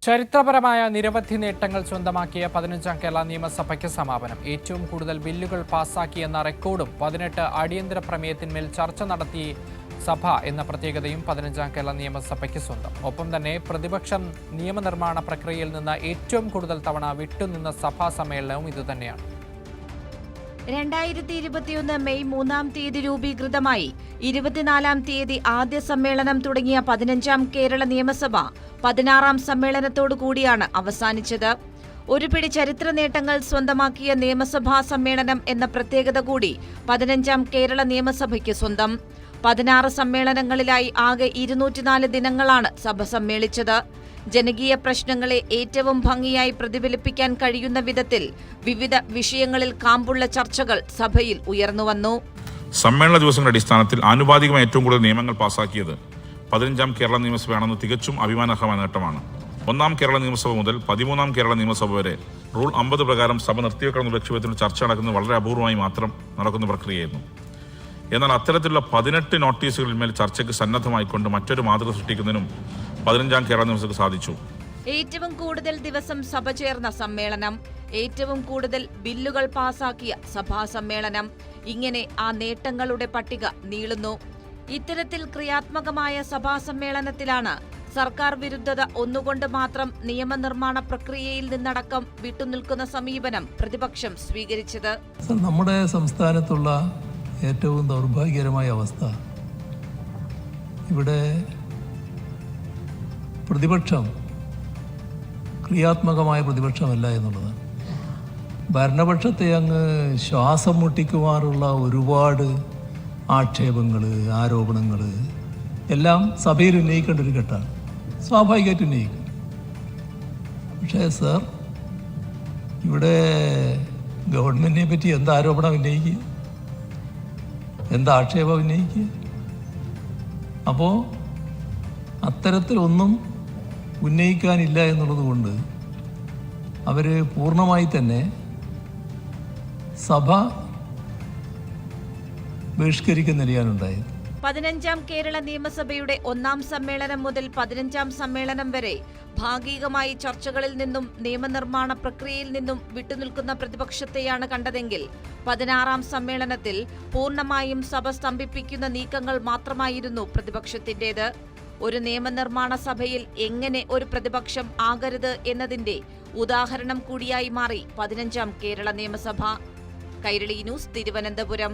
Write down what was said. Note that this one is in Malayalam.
ചരിത്രപരമായ നിരവധി നേട്ടങ്ങൾ സ്വന്തമാക്കിയ 15ാം കേരള നിയമസഭയ്ക്ക് സമാപനം. ഏറ്റവും കൂടുതൽ ബില്ലുകൾ പാസാക്കിയെന്ന റെക്കോർഡും 18 അടിയന്തര പ്രമേയത്തിന്മേൽ ചർച്ച നടത്തി സഭ എന്ന പ്രത്യേകതയും 15ാം കേരള നിയമസഭയ്ക്ക് സ്വന്തം. ഒപ്പം തന്നെ പ്രതിപക്ഷം നിയമനിർമ്മാണ പ്രക്രിയയിൽ നിന്ന് ഏറ്റവും കൂടുതൽ തവണ വിട്ടുനിന്ന സഭാ സമ്മേളനവും ഇതുതന്നെയാണ്. 2021 മെയ് 3-ാം തീയതി രൂപീകൃതമായി 24-ാം തീയതി ആദ്യ സമ്മേളനം തുടങ്ങിയ 15ാം കേരള നിയമസഭ 16-ാം സമ്മേളനത്തോടുകൂടിയാണ് അവസാനിച്ചത്. ഒരു പിടി ചരിത്ര നേട്ടങ്ങൾ സ്വന്തമാക്കിയ നിയമസഭാ സമ്മേളനം എന്ന പ്രത്യേകത കൂടി 15ാം കേരള നിയമസഭയ്ക്ക് സ്വന്തം. 16 സമ്മേളനങ്ങളിലായി ആകെ 204 ദിനങ്ങളാണ് സഭ സമ്മേളിച്ചത്. ജനകീയ പ്രശ്നങ്ങളെ ഏറ്റവും ഭംഗിയായി പ്രതിഫലിപ്പിക്കാൻ കഴിയുന്ന വിധത്തിൽ വിവിധ വിഷയങ്ങളിൽ കാമ്പുള്ള ചർച്ചകൾ സഭയിൽ ഉയർന്നുവന്നു. സമ്മേളന ദിവസങ്ങളുടെ അടിസ്ഥാനത്തിൽ ആനുപാതികമായി ഏറ്റവും കൂടുതൽ നിയമങ്ങൾ പാസാക്കിയത് 15ാം കേരള നിയമസഭയാണെന്ന് തികച്ചും അഭിമാനാർഹമായ നേട്ടമാണ്. 1-ാം കേരള നിയമസഭ മുതൽ 13ാം കേരള നിയമസഭ വരെ റൂൾ 50 പ്രകാരം സഭ നിർത്തിവെക്കണമെന്ന ലക്ഷ്യത്തിൽ ചർച്ച നടക്കുന്നത് വളരെ അപൂർവമായി മാത്രം നടക്കുന്ന പ്രക്രിയയായിരുന്നു. എന്നാൽ അത്തരത്തിലുള്ള 18 നോട്ടീസുകളിന്മേൽ ചർച്ചയ്ക്ക് സന്നദ്ധമായിക്കൊണ്ട് മറ്റൊരു മാതൃക സൃഷ്ടിക്കുന്നതിനും 15ാം കേരള നിയമസഭയ്ക്ക് സാധിച്ചു. ഏറ്റവും കൂടുതൽ ദിവസം സഭ ചേർന്ന സമ്മേളനം, ഏറ്റവും കൂടുതൽ ബില്ലുകൾ പാസാക്കിയ സഭാ സമ്മേളനം, ഇങ്ങനെ ആ നേട്ടങ്ങളുടെ പട്ടിക നീളുന്നു. ഇത്തരത്തിൽ ക്രിയാത്മകമായ സഭാ സമ്മേളനത്തിലാണ് സർക്കാർ വിരുദ്ധത ഒന്നുകൊണ്ട് മാത്രം നിയമനിർമ്മാണ പ്രക്രിയയിൽ നിന്നടക്കം വിട്ടുനിൽക്കുന്ന സമീപനം പ്രതിപക്ഷം സ്വീകരിച്ചത്. നമ്മുടെ സംസ്ഥാനത്തുള്ള ഏറ്റവും ദൗർഭാഗ്യകരമായ അവസ്ഥ, ഇവിടെ പ്രതിപക്ഷം ക്രിയാത്മകമായ പ്രതിപക്ഷമല്ല എന്നുള്ളതാണ്. ഭരണപക്ഷത്തെ അങ്ങ് ശ്വാസം മുട്ടിക്കുമാറുള്ള ഒരുപാട് ആക്ഷേപങ്ങൾ, ആരോപണങ്ങൾ എല്ലാം സഭയിൽ ഉന്നയിക്കേണ്ട ഒരു ഘട്ടമാണ്, സ്വാഭാവികമായിട്ട് ഉന്നയിക്കും. പക്ഷേ സർ, ഇവിടെ ഗവൺമെൻറ്റിനെ പറ്റി എന്ത് ആരോപണം ഉന്നയിക്കുക, എന്ത് ആക്ഷേപം ഉന്നയിക്കുക? അപ്പോൾ അത്തരത്തിലൊന്നും ഉന്നയിക്കാനില്ല എന്നുള്ളത് കൊണ്ട് അവർ പൂർണ്ണമായി തന്നെ സഭ ബഹിഷ്കരിക്കുന്ന നിലയാണുണ്ടായത്. 15ാം കേരള നിയമസഭയുടെ 1-ാം സമ്മേളനം മുതൽ 15ാം സമ്മേളനം വരെ ഭാഗികമായി ചർച്ചകളിൽ നിന്നും നിയമനിർമ്മാണ പ്രക്രിയയിൽ നിന്നും വിട്ടുനിൽക്കുന്ന പ്രതിപക്ഷത്തെയാണ് കണ്ടതെങ്കിൽ 16-ാം സമ്മേളനത്തിൽ പൂർണ്ണമായും സഭ സ്തംഭിപ്പിക്കുന്ന നീക്കങ്ങൾ മാത്രമായിരുന്നു പ്രതിപക്ഷത്തിന്റേത്. ഒരു നിയമനിർമ്മാണ സഭയിൽ എങ്ങനെ ഒരു പ്രതിപക്ഷം ആകരുത് എന്നതിന്റെ ഉദാഹരണം കൂടിയായി മാറി 15ാം കേരള നിയമസഭ. കൈരളി ന്യൂസ്, തിരുവനന്തപുരം.